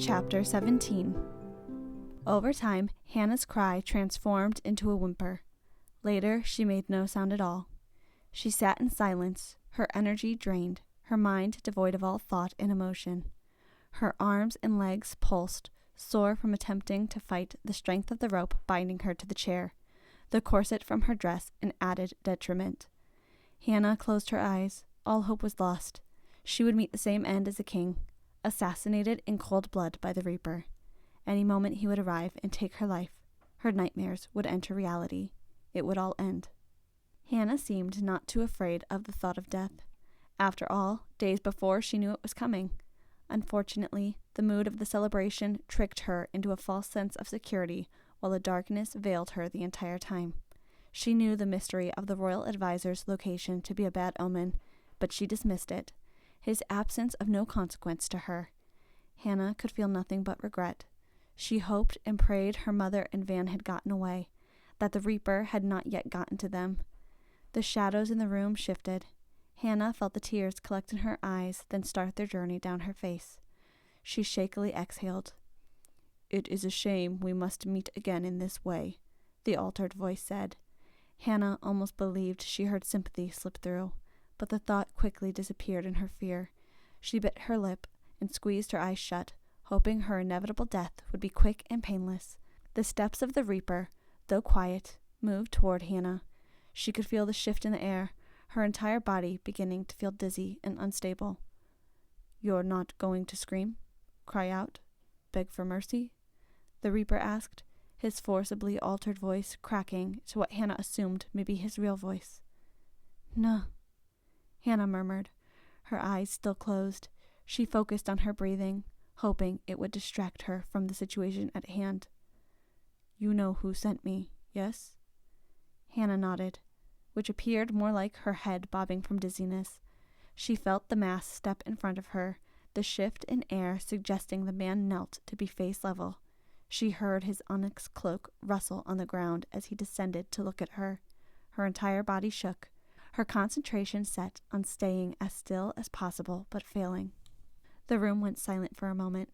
Chapter 17. Over time, Hannah's cry transformed into a whimper. Later, she made no sound at all. She sat in silence, her energy drained, her mind devoid of all thought and emotion. Her arms and legs pulsed, sore from attempting to fight the strength of the rope binding her to the chair, the corset from her dress an added detriment. Hannah closed her eyes. All hope was lost. She would meet the same end as the king, assassinated in cold blood by the Reaper. Any moment he would arrive and take her life. Her nightmares would enter reality. It would all end. Hannah seemed not too afraid of the thought of death. After all, days before she knew it was coming. Unfortunately, the mood of the celebration tricked her into a false sense of security, while the darkness veiled her the entire time. She knew the mystery of the royal advisor's location to be a bad omen, but she dismissed it, his absence of no consequence to her. Hannah could feel nothing but regret. She hoped and prayed her mother and Van had gotten away, that the Reaper had not yet gotten to them. The shadows in the room shifted. Hannah felt the tears collect in her eyes, then start their journey down her face. She shakily exhaled. "It is a shame we must meet again in this way," the altered voice said. Hannah almost believed she heard sympathy slip through, but the thought quickly disappeared in her fear. She bit her lip and squeezed her eyes shut, hoping her inevitable death would be quick and painless. The steps of the Reaper, though quiet, moved toward Hannah. She could feel the shift in the air, her entire body beginning to feel dizzy and unstable. "You're not going to scream? Cry out? Beg for mercy?" the Reaper asked, his forcibly altered voice cracking to what Hannah assumed may be his real voice. "No," Hannah murmured, her eyes still closed. She focused on her breathing, hoping it would distract her from the situation at hand. "You know who sent me, yes?" Hannah nodded, which appeared more like her head bobbing from dizziness. She felt the mass step in front of her, the shift in air suggesting the man knelt to be face level. She heard his onyx cloak rustle on the ground as he descended to look at her. Her entire body shook, her concentration set on staying as still as possible, but failing. The room went silent for a moment.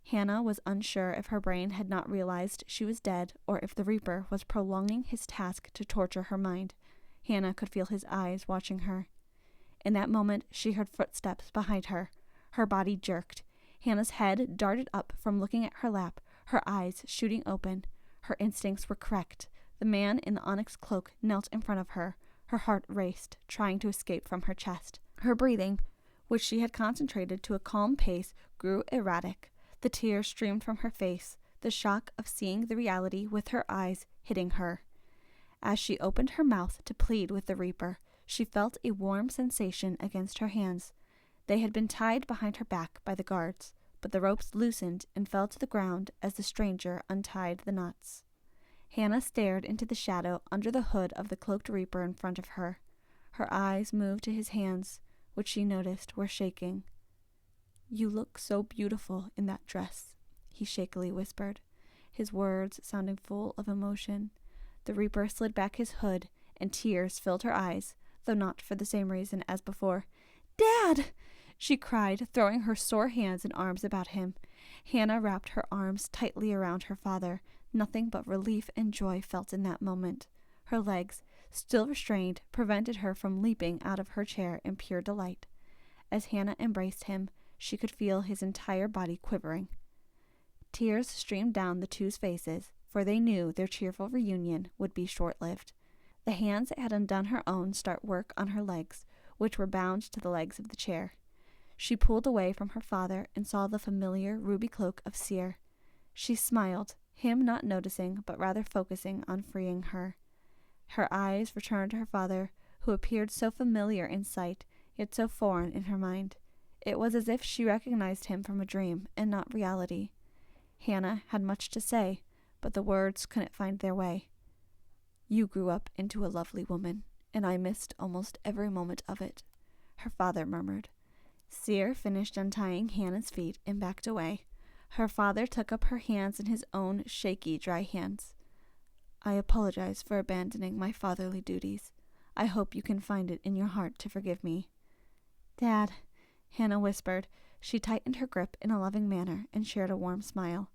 Hannah was unsure if her brain had not realized she was dead or if the Reaper was prolonging his task to torture her mind. Hannah could feel his eyes watching her. In that moment, she heard footsteps behind her. Her body jerked. Hannah's head darted up from looking at her lap, her eyes shooting open. Her instincts were correct. The man in the onyx cloak knelt in front of her. Her heart raced, trying to escape from her chest. Her breathing, which she had concentrated to a calm pace, grew erratic. The tears streamed from her face, the shock of seeing the reality with her eyes hitting her. As she opened her mouth to plead with the Reaper, she felt a warm sensation against her hands. They had been tied behind her back by the guards, but the ropes loosened and fell to the ground as the stranger untied the knots. Hannah stared into the shadow under the hood of the cloaked Reaper in front of her. Her eyes moved to his hands, which she noticed were shaking. "You look so beautiful in that dress," he shakily whispered, his words sounding full of emotion. The Reaper slid back his hood, and tears filled her eyes, though not for the same reason as before. "Dad!" she cried, throwing her sore hands and arms about him. Hannah wrapped her arms tightly around her father, nothing but relief and joy felt in that moment. Her legs, still restrained, prevented her from leaping out of her chair in pure delight. As Hannah embraced him, she could feel his entire body quivering. Tears streamed down the two's faces, for they knew their cheerful reunion would be short-lived. The hands that had undone her own start work on her legs, which were bound to the legs of the chair. She pulled away from her father and saw the familiar ruby cloak of Seer. She smiled, him not noticing, but rather focusing on freeing her. Her eyes returned to her father, who appeared so familiar in sight, yet so foreign in her mind. It was as if she recognized him from a dream and not reality. Hannah had much to say, but the words couldn't find their way. "You grew up into a lovely woman, and I missed almost every moment of it," her father murmured. Seer finished untying Hannah's feet and backed away. Her father took up her hands in his own shaky, dry hands. "I apologize for abandoning my fatherly duties. I hope you can find it in your heart to forgive me." "Dad," Hannah whispered, She tightened her grip in a loving manner and shared a warm smile.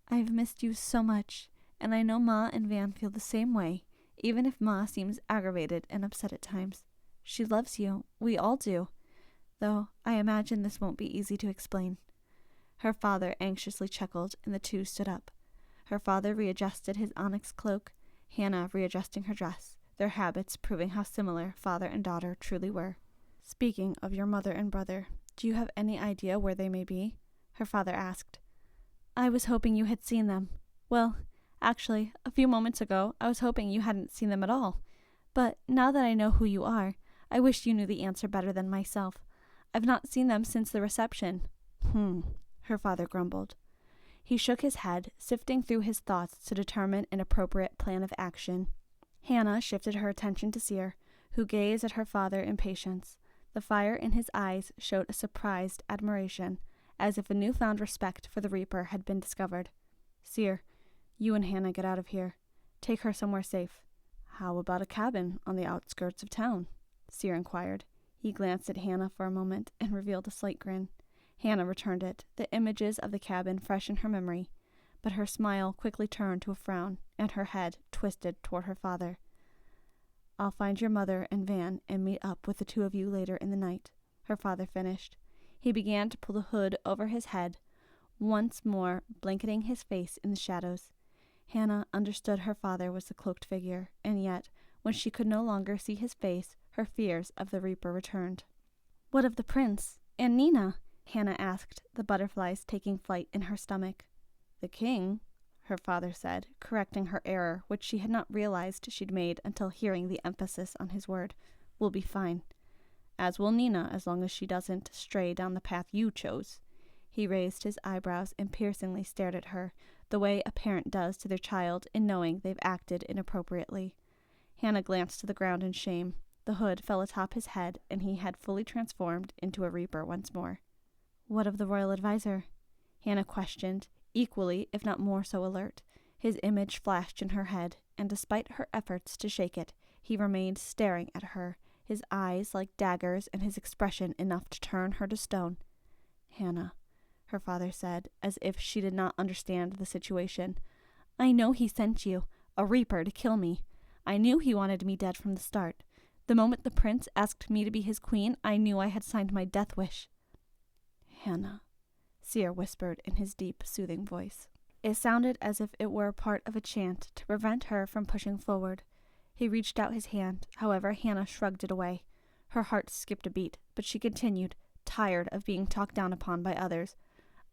I've missed you so much, and I know Ma and Van feel the same way, even if Ma seems aggravated and upset at times. She loves you. We all do. Though I imagine this won't be easy to explain. Her father anxiously chuckled, and the two stood up. Her father readjusted his onyx cloak, Hannah readjusting her dress, their habits proving how similar father and daughter truly were. Speaking of your mother and brother, do you have any idea where they may be? Her father asked. I was hoping you had seen them. Well, actually, a few moments ago, I was hoping you hadn't seen them at all. But now that I know who you are, I wish you knew the answer better than myself. I've not seen them since the reception. Her father grumbled. He shook his head, sifting through his thoughts to determine an appropriate plan of action. Hannah shifted her attention to Seer, who gazed at her father in patience. The fire in his eyes showed a surprised admiration, as if a newfound respect for the Reaper had been discovered. Seer, you and Hannah get out of here. Take her somewhere safe. How about a cabin on the outskirts of town? Seer inquired. He glanced at Hannah for a moment and revealed a slight grin. Hannah returned it, the images of the cabin fresh in her memory, but her smile quickly turned to a frown, and her head twisted toward her father. I'll find your mother and Van and meet up with the two of you later in the night, her father finished. He began to pull the hood over his head, once more blanketing his face in the shadows. Hannah understood her father was the cloaked figure, and yet, when she could no longer see his face, her fears of the Reaper returned. What of the prince? And Nina? Hannah asked, the butterflies taking flight in her stomach. The king, her father said, correcting her error, which she had not realized she'd made until hearing the emphasis on his word, will be fine. As will Nina, as long as she doesn't stray down the path you chose. He raised his eyebrows and piercingly stared at her, the way a parent does to their child in knowing they've acted inappropriately. Hannah glanced to the ground in shame. The hood fell atop his head, and he had fully transformed into a Reaper once more. What of the royal advisor? Hannah questioned, equally, if not more so alert. His image flashed in her head, and despite her efforts to shake it, he remained staring at her, his eyes like daggers and his expression enough to turn her to stone. Hannah, her father said, as if she did not understand the situation. I know he sent you, a Reaper, to kill me. I knew he wanted me dead from the start. The moment the prince asked me to be his queen, I knew I had signed my death wish. Hannah, Seer whispered in his deep, soothing voice. It sounded as if it were part of a chant to prevent her from pushing forward. He reached out his hand, however, Hannah shrugged it away. Her heart skipped a beat, but she continued, tired of being talked down upon by others.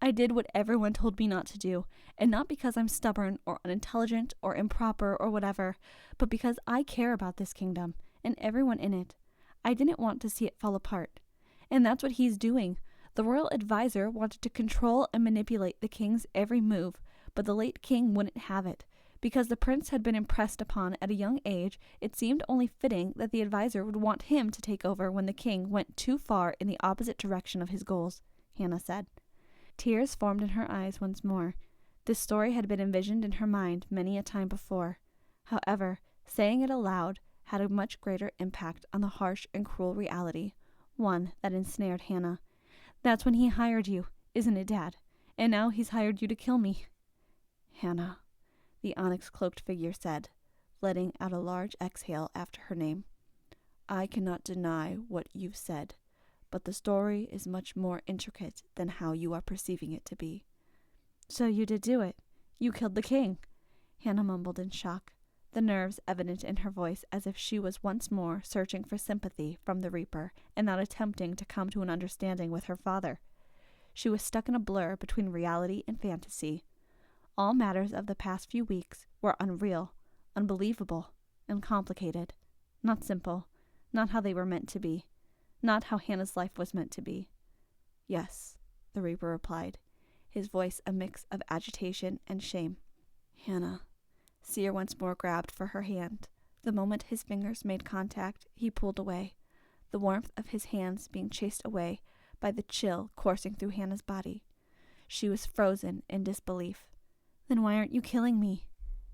I did what everyone told me not to do, and not because I'm stubborn or unintelligent or improper or whatever, but because I care about this kingdom and everyone in it. I didn't want to see it fall apart. And that's what he's doing. The royal advisor wanted to control and manipulate the king's every move, but the late king wouldn't have it. Because the prince had been impressed upon at a young age, it seemed only fitting that the advisor would want him to take over when the king went too far in the opposite direction of his goals, Hannah said. Tears formed in her eyes once more. This story had been envisioned in her mind many a time before. However, saying it aloud had a much greater impact on the harsh and cruel reality, one that ensnared Hannah. That's when he hired you, isn't it, Dad? And now he's hired you to kill me. Hannah, the onyx-cloaked figure said, letting out a large exhale after her name. I cannot deny what you've said, but the story is much more intricate than how you are perceiving it to be. So you did do it. You killed the king, Hannah mumbled in shock, the nerves evident in her voice as if she was once more searching for sympathy from the Reaper and not attempting to come to an understanding with her father. She was stuck in a blur between reality and fantasy. All matters of the past few weeks were unreal, unbelievable, and complicated. Not simple, not how they were meant to be, not how Hannah's life was meant to be. Yes, the Reaper replied, his voice a mix of agitation and shame. Hannah. Seer once more grabbed for her hand. The moment his fingers made contact, he pulled away, the warmth of his hands being chased away by the chill coursing through Hannah's body. She was frozen in disbelief. Then why aren't you killing me?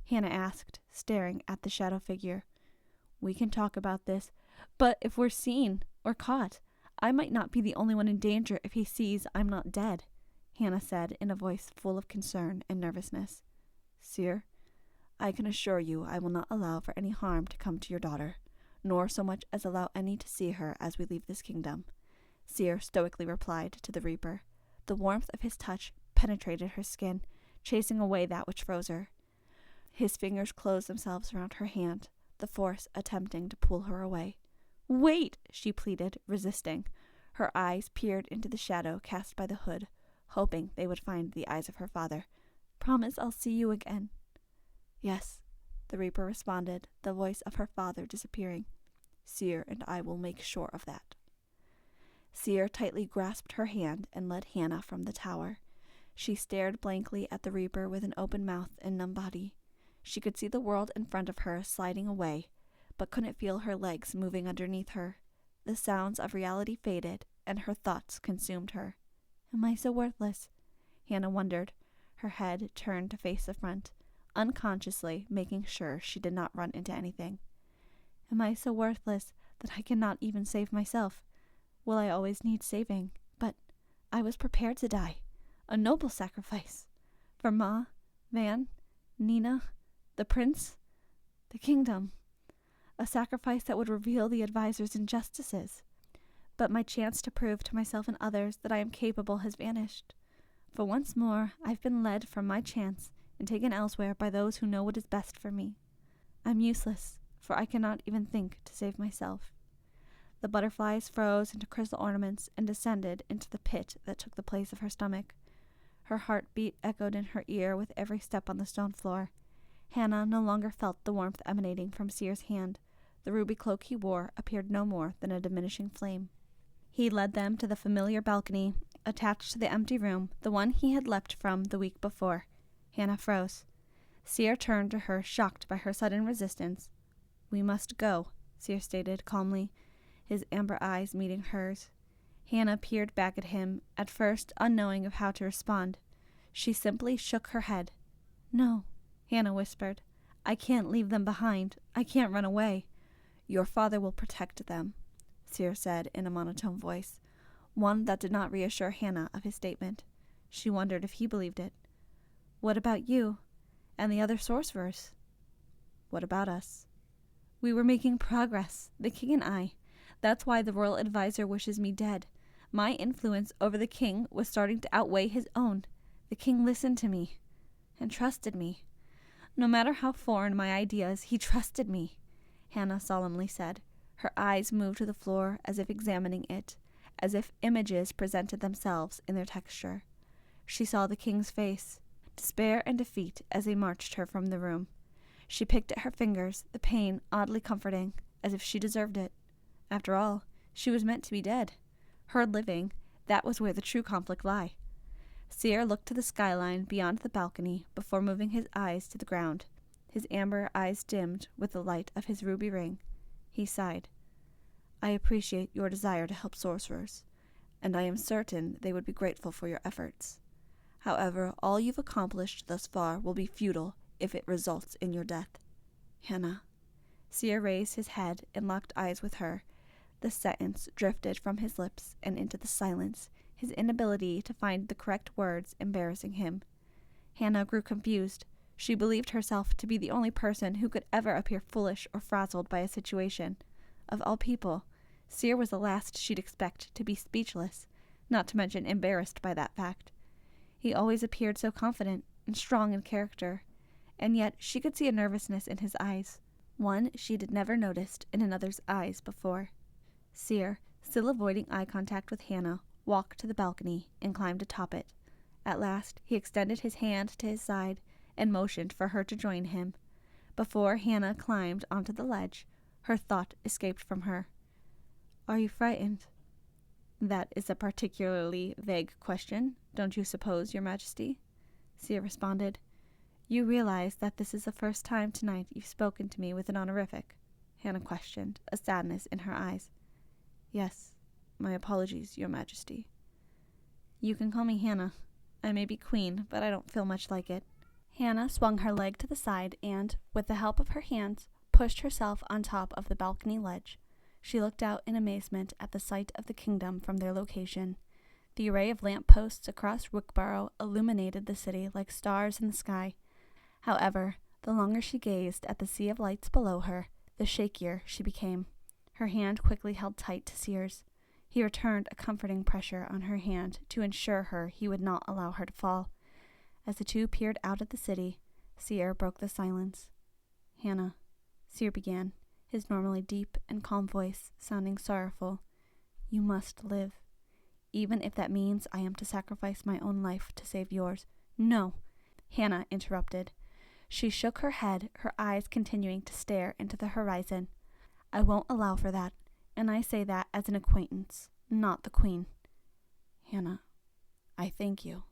Hannah asked, staring at the shadow figure. We can talk about this, but if we're seen or caught, I might not be the only one in danger if he sees I'm not dead, Hannah said in a voice full of concern and nervousness. Seer, I can assure you I will not allow for any harm to come to your daughter, nor so much as allow any to see her as we leave this kingdom, Seer stoically replied to the Reaper. The warmth of his touch penetrated her skin, chasing away that which froze her. His fingers closed themselves around her hand, the force attempting to pull her away. Wait, she pleaded, resisting. Her eyes peered into the shadow cast by the hood, hoping they would find the eyes of her father. Promise I'll see you again. Yes, the Reaper responded, the voice of her father disappearing. Seer and I will make sure of that. Seer tightly grasped her hand and led Hannah from the tower. She stared blankly at the Reaper with an open mouth and numb body. She could see the world in front of her sliding away, but couldn't feel her legs moving underneath her. The sounds of reality faded, and her thoughts consumed her. Am I so worthless? Hannah wondered, her head turned to face the front, unconsciously making sure she did not run into anything. Am I so worthless that I cannot even save myself? Will I always need saving? But I was prepared to die. A noble sacrifice. For Ma, Van, Nina, the prince, the kingdom. A sacrifice that would reveal the advisor's injustices. But my chance to prove to myself and others that I am capable has vanished. For once more, I've been led from my chance and taken elsewhere by those who know what is best for me. I'm useless, for I cannot even think to save myself. The butterflies froze into crystal ornaments and descended into the pit that took the place of her stomach. Her heartbeat echoed in her ear with every step on the stone floor. Hannah no longer felt the warmth emanating from Seer's hand. The ruby cloak he wore appeared no more than a diminishing flame. He led them to the familiar balcony, attached to the empty room, the one he had leapt from the week before. Hannah froze. Seer turned to her, shocked by her sudden resistance. We must go, Seer stated calmly, his amber eyes meeting hers. Hannah peered back at him, at first unknowing of how to respond. She simply shook her head. No, Hannah whispered. I can't leave them behind. I can't run away. Your father will protect them, Seer said in a monotone voice, one that did not reassure Hannah of his statement. She wondered if he believed it. What about you? And the other sorcerers? What about us? We were making progress, the king and I. That's why the royal advisor wishes me dead. My influence over the king was starting to outweigh his own. The king listened to me and trusted me. No matter how foreign my ideas, he trusted me, Hannah solemnly said. Her eyes moved to the floor as if examining it, as if images presented themselves in their texture. She saw the king's face, despair and defeat as they marched her from the room. She picked at her fingers, the pain oddly comforting, as if she deserved it. After all, she was meant to be dead. Her living, that was where the true conflict lay. Seer looked to the skyline beyond the balcony before moving his eyes to the ground. His amber eyes dimmed with the light of his ruby ring. He sighed. I appreciate your desire to help sorcerers, and I am certain they would be grateful for your efforts. However, all you've accomplished thus far will be futile if it results in your death. Hannah. Seer raised his head and locked eyes with her. The sentence drifted from his lips and into the silence, his inability to find the correct words embarrassing him. Hannah grew confused. She believed herself to be the only person who could ever appear foolish or frazzled by a situation. Of all people, Seer was the last she'd expect to be speechless, not to mention embarrassed by that fact. He always appeared so confident and strong in character, and yet she could see a nervousness in his eyes, one she had never noticed in another's eyes before. Seer, still avoiding eye contact with Hannah, walked to the balcony and climbed atop it. At last, he extended his hand to his side and motioned for her to join him. Before Hannah climbed onto the ledge, her thought escaped from her. Are you frightened? That is a particularly vague question, don't you suppose, Your Majesty? Seer responded. You realize that this is the first time tonight you've spoken to me with an honorific? Hannah questioned, a sadness in her eyes. Yes, my apologies, Your Majesty. You can call me Hannah. I may be queen, but I don't feel much like it. Hannah swung her leg to the side and, with the help of her hands, pushed herself on top of the balcony ledge. She looked out in amazement at the sight of the kingdom from their location. The array of lamp-posts across Wickborough illuminated the city like stars in the sky. However, the longer she gazed at the sea of lights below her, the shakier she became. Her hand quickly held tight to Sear's. He returned a comforting pressure on her hand to ensure her he would not allow her to fall. As the two peered out at the city, Sear broke the silence. "Hannah," Sear began, his normally deep and calm voice sounding sorrowful, "you must live. Even if that means I am to sacrifice my own life to save yours." "No," Hannah interrupted. She shook her head, her eyes continuing to stare into the horizon. "I won't allow for that, and I say that as an acquaintance, not the queen." "Hannah, I thank you."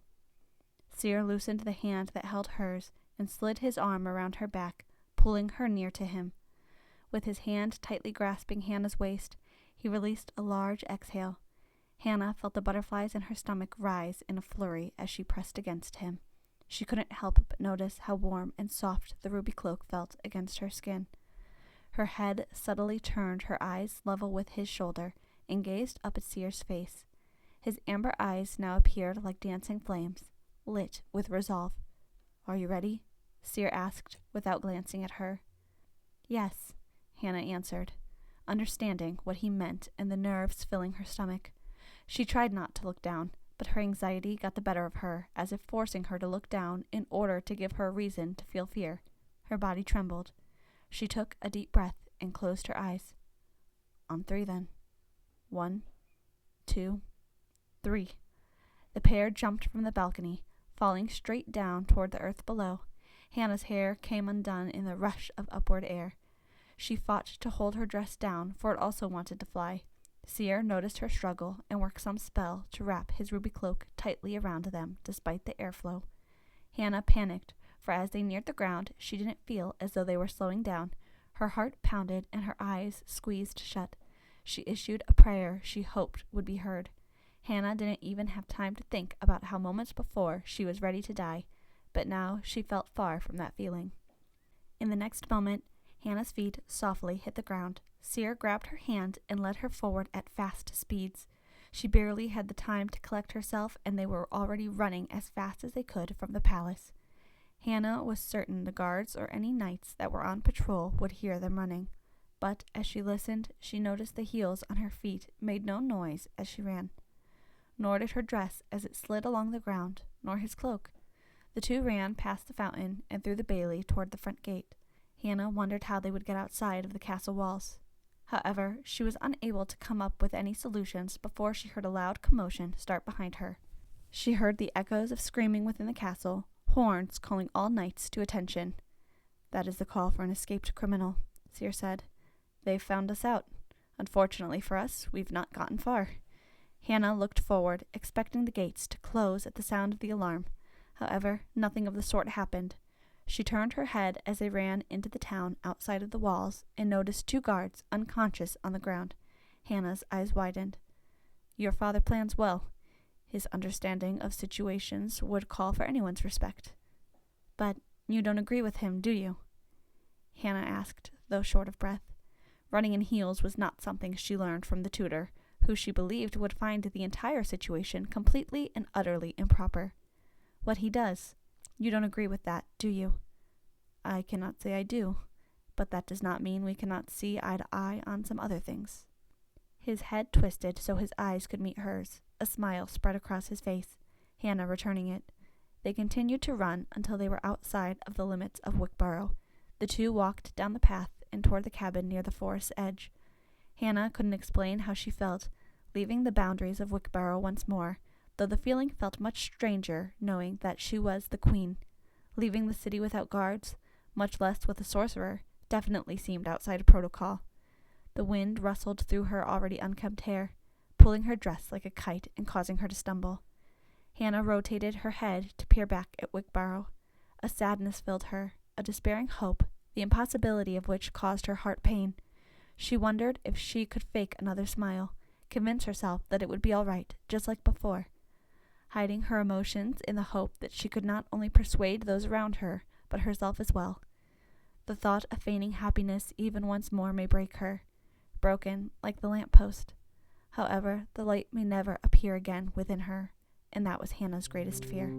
Sear loosened the hand that held hers and slid his arm around her back, pulling her near to him. With his hand tightly grasping Hannah's waist, he released a large exhale. Hannah felt the butterflies in her stomach rise in a flurry as she pressed against him. She couldn't help but notice how warm and soft the ruby cloak felt against her skin. Her head subtly turned, her eyes level with his shoulder, and gazed up at Sear's face. His amber eyes now appeared like dancing flames, lit with resolve. "Are you ready?" Sear asked, without glancing at her. "Yes," Hannah answered, understanding what he meant and the nerves filling her stomach. She tried not to look down, but her anxiety got the better of her, as if forcing her to look down in order to give her a reason to feel fear. Her body trembled. She took a deep breath and closed her eyes. "On 3, then. 1, 2, 3. The pair jumped from the balcony, falling straight down toward the earth below. Hannah's hair came undone in the rush of upward air. She fought to hold her dress down, for it also wanted to fly. Sear noticed her struggle and worked some spell to wrap his ruby cloak tightly around them despite the airflow. Hannah panicked, for as they neared the ground, she didn't feel as though they were slowing down. Her heart pounded and her eyes squeezed shut. She issued a prayer she hoped would be heard. Hannah didn't even have time to think about how moments before she was ready to die, but now she felt far from that feeling. In the next moment, Hannah's feet softly hit the ground. Sear grabbed her hand and led her forward at fast speeds. She barely had the time to collect herself, and they were already running as fast as they could from the palace. Hannah was certain the guards or any knights that were on patrol would hear them running, but as she listened, she noticed the heels on her feet made no noise as she ran. Nor did her dress as it slid along the ground, nor his cloak. The two ran past the fountain and through the bailey toward the front gate. Hannah wondered how they would get outside of the castle walls. However, she was unable to come up with any solutions before she heard a loud commotion start behind her. She heard the echoes of screaming within the castle, horns calling all knights to attention. "That is the call for an escaped criminal," Sear said. "They've found us out. Unfortunately for us, we've not gotten far." Hannah looked forward, expecting the gates to close at the sound of the alarm. However, nothing of the sort happened. She turned her head as they ran into the town outside of the walls and noticed 2 guards unconscious on the ground. Hannah's eyes widened. "Your father plans well. His understanding of situations would call for anyone's respect." "But you don't agree with him, do you?" Hannah asked, though short of breath. Running in heels was not something she learned from the tutor, who she believed would find the entire situation completely and utterly improper. "What he does. You don't agree with that, do you?" "I cannot say I do, but that does not mean we cannot see eye to eye on some other things." His head twisted so his eyes could meet hers. A smile spread across his face, Hannah returning it. They continued to run until they were outside of the limits of Wickborough. The two walked down the path and toward the cabin near the forest's edge. Hannah couldn't explain how she felt, leaving the boundaries of Wickborough once more, though the feeling felt much stranger knowing that she was the queen. Leaving the city without guards, much less with a sorcerer, definitely seemed outside of protocol. The wind rustled through her already unkempt hair, pulling her dress like a kite and causing her to stumble. Hannah rotated her head to peer back at Wickborough. A sadness filled her, a despairing hope, the impossibility of which caused her heart pain. She wondered if she could fake another smile, convince herself that it would be all right, just like before. Hiding her emotions in the hope that she could not only persuade those around her, but herself as well. The thought of feigning happiness even once more may break her. broken, like the lamppost. However, the light may never appear again within her, and that was Hannah's greatest fear.